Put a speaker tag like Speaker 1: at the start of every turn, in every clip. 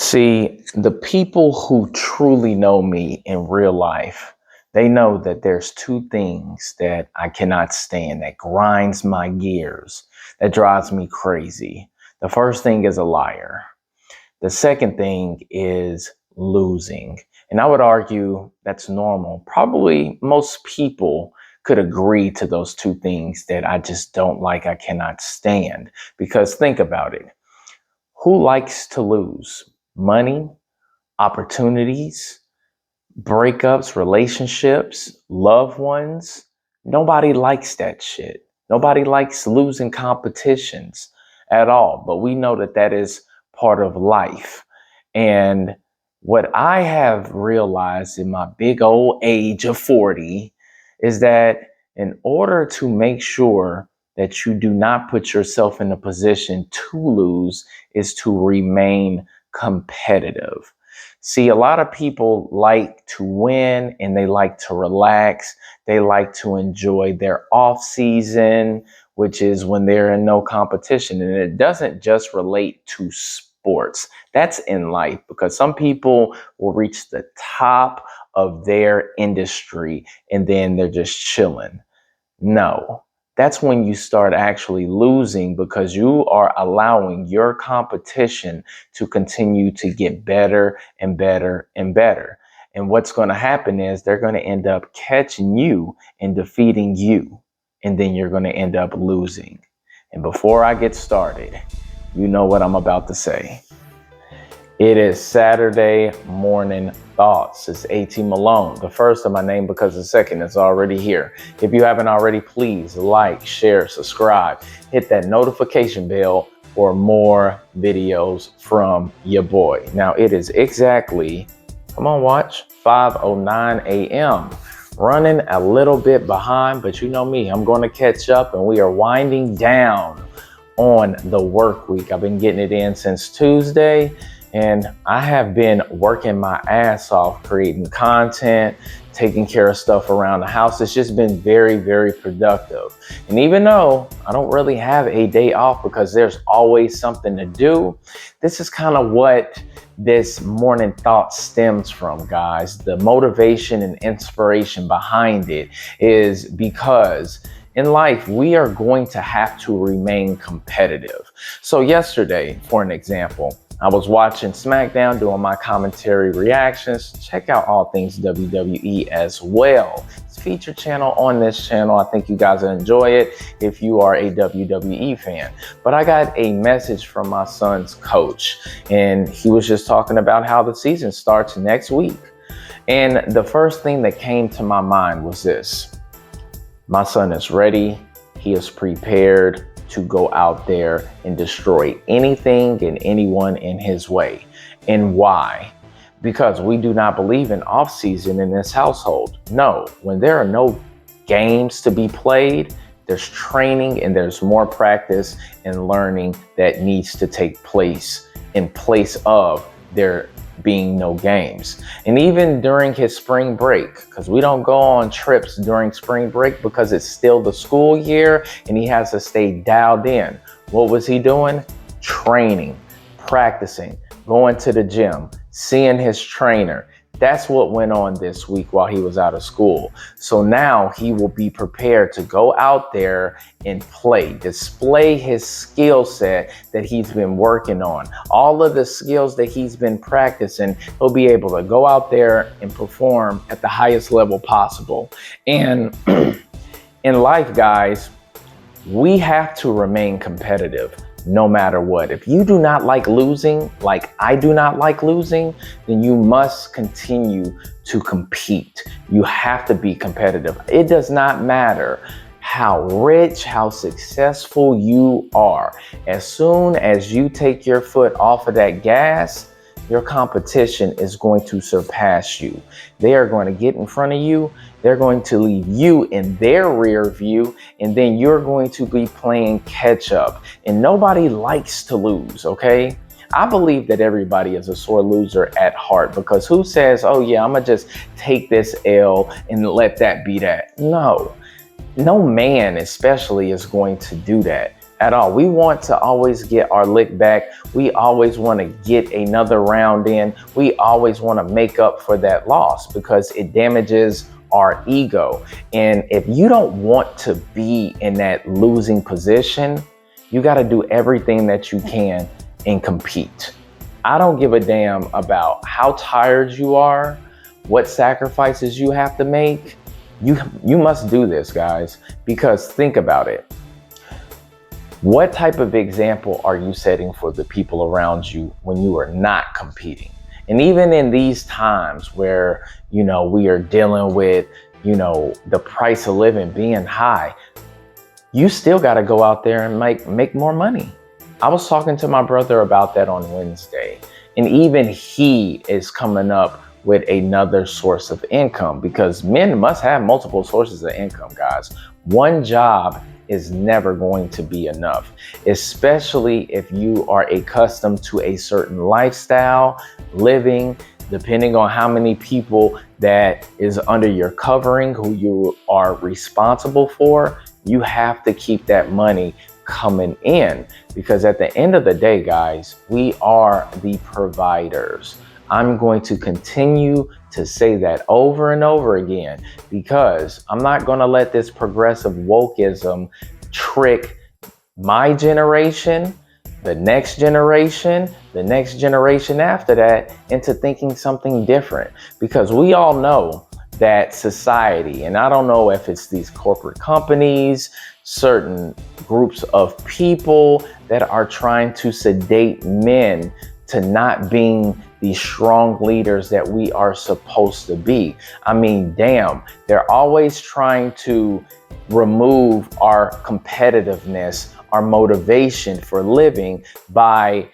Speaker 1: See, the people who truly know me in real life, they know that there's two things that I cannot stand, that grinds my gears, that drives me crazy. The first thing is a liar. The second thing is losing. And I would argue that's normal. Probably most people could agree to those two things that I just don't like, I cannot stand. Because think about it. Who likes to lose? Money, opportunities, breakups, relationships, loved ones. Nobody likes that shit. Nobody likes losing competitions at all. But we know that that is part of life. And what I have realized in my big old age of 40 is that in order to make sure that you do not put yourself in a position to lose is to remain competitive. See, a lot of people like to win and they like to relax. They like to enjoy their off season, which is when they're in no competition. And it doesn't just relate to sports. That's in life because some people will reach the top of their industry and then they're just chilling. No, that's when you start actually losing because you are allowing your competition to continue to get better and better and better. And what's going to happen is they're going to end up catching you and defeating you. And then you're going to end up losing. And before I get started, you know what I'm about to say. It is Saturday morning thoughts. It's A.T. Malone, the first of my name because the second is already here. If you haven't already, please like, share, subscribe, hit that notification bell for more videos from your boy. Now it is exactly, come on, watch, 5:09 a.m. Running a little bit behind, but you know me, I'm going to catch up and we are winding down on the work week. I've been getting it in since Tuesday. And I have been working my ass off, creating content, taking care of stuff around the house. It's just been very, very productive. And even though I don't really have a day off because there's always something to do, this is kind of what this morning thought stems from, guys. The motivation and inspiration behind it is because in life, we are going to have to remain competitive. So yesterday, for an example, I was watching SmackDown, doing my commentary reactions. Check out all things WWE as well. It's a featured channel on this channel. I think you guys will enjoy it if you are a WWE fan. But I got a message from my son's coach, and he was just talking about how the season starts next week. And the first thing that came to my mind was this. My son is ready. He is prepared to go out there and destroy anything and anyone in his way. And why? Because we do not believe in off season in this household. No, when there are no games to be played, there's training and there's more practice and learning that needs to take place in place of there being no games. And even during his spring break, because we don't go on trips during spring break because it's still the school year and he has to stay dialed in. What was he doing? Training, practicing, going to the gym, seeing his trainer. That's what went on this week while he was out of school. So now he will be prepared to go out there and play, display his skill set that he's been working on. All of the skills that he's been practicing, he'll be able to go out there and perform at the highest level possible. And in life, guys, we have to remain competitive. No matter what. If you do not like losing, like I do not like losing, then you must continue to compete. You have to be competitive. It does not matter how rich, how successful you are. As soon as you take your foot off of that gas, your competition is going to surpass you. They are going to get in front of you. They're going to leave you in their rear view, and then you're going to be playing catch up. And nobody likes to lose, okay? I believe that everybody is a sore loser at heart because who says, oh yeah, I'm gonna just take this L and let that be that? No man especially is going to do that. at all. We want to always get our lick back. We always want to get another round in. We always want to make up for that loss because it damages our ego. And if you don't want to be in that losing position, you got to do everything that you can and compete. I don't give a damn about how tired you are, what sacrifices you have to make. You must do this, guys, because think about it. What type of example are you setting for the people around you when you are not competing? And even in these times where, we are dealing with, the price of living being high, you still got to go out there and make more money. I was talking to my brother about that on Wednesday, and even he is coming up with another source of income because men must have multiple sources of income, guys. One job is never going to be enough, especially if you are accustomed to a certain lifestyle, living, depending on how many people that is under your covering, who you are responsible for. You have to keep that money coming in because at the end of the day, guys, we are the providers. I'm going to continue to say that over and over again because I'm not going to let this progressive wokeism trick my generation, the next generation after that into thinking something different, because we all know that society, and I don't know if it's these corporate companies, certain groups of people that are trying to sedate men to not being the strong leaders that we are supposed to be. I mean, damn, they're always trying to remove our competitiveness, our motivation for living by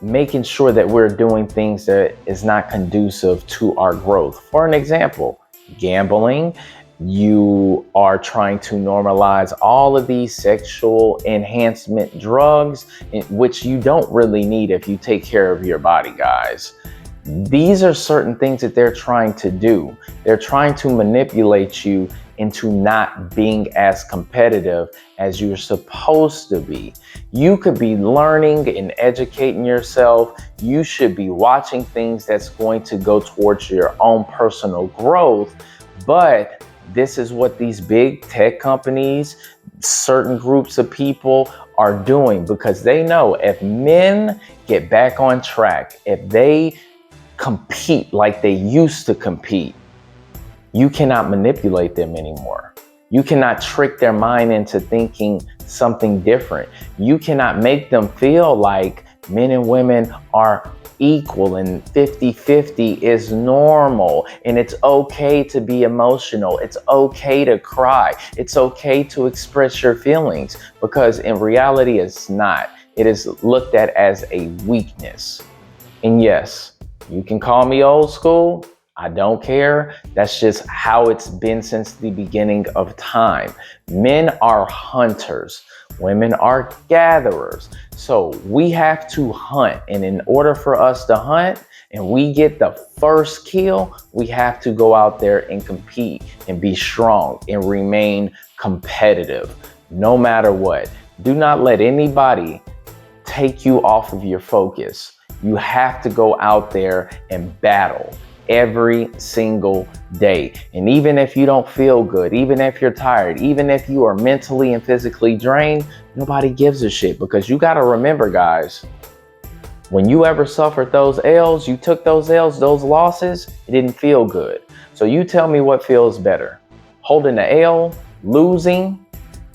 Speaker 1: making sure that we're doing things that is not conducive to our growth. For an example, gambling. You are trying to normalize all of these sexual enhancement drugs, which you don't really need if you take care of your body, guys. These are certain things that they're trying to do. They're trying to manipulate you into not being as competitive as you're supposed to be. You could be learning and educating yourself. You should be watching things that's going to go towards your own personal growth. But this is what these big tech companies, certain groups of people are doing because they know if men get back on track, if they compete like they used to compete, you cannot manipulate them anymore. You cannot trick their mind into thinking something different. You cannot make them feel like men and women are equal and 50-50 is normal and it's okay to be emotional. It's okay to cry. It's okay to express your feelings, because in reality it's not. It is looked at as a weakness. And yes, you can call me old school. I don't care. That's just how it's been since the beginning of time. Men are hunters. Women are gatherers. So we have to hunt. And in order for us to hunt and we get the first kill, we have to go out there and compete and be strong and remain competitive no matter what. Do not let anybody take you off of your focus. You have to go out there and battle every single day. And even if you don't feel good, even if you're tired, even if you are mentally and physically drained, nobody gives a shit, because you got to remember, guys, when you ever suffered those L's, you took those L's, those losses, it didn't feel good. So you tell me what feels better, holding the L, losing,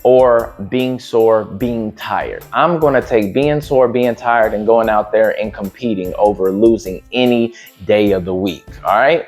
Speaker 1: or being sore, being tired. I'm going to take being sore, being tired, and going out there and competing over losing any day of the week. All right.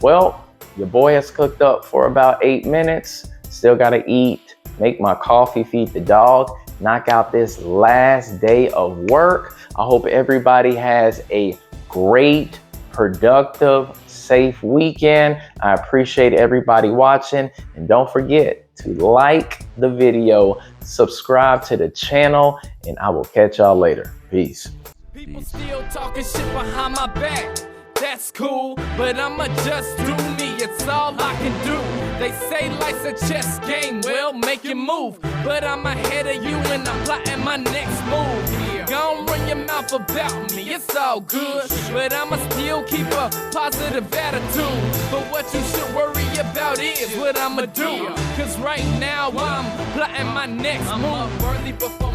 Speaker 1: Well, your boy has cooked up for about 8 minutes. Still got to eat, make my coffee, feed the dog, knock out this last day of work. I hope everybody has a great, productive, safe weekend. I appreciate everybody watching, and don't forget to like the video, subscribe to the channel, and I will catch y'all later. Peace.
Speaker 2: People still talking shit behind my back. that's cool, but I'ma just do me, it's all I can do. They say life's a chess game, well, make you move, but I'm ahead of you and I'm plotting my next move. Gon' run your mouth about me, it's all good, but I'ma still keep a positive attitude. But what you should worry about is what I'ma do, cause right now I'm plotting my next move. I'm worthy before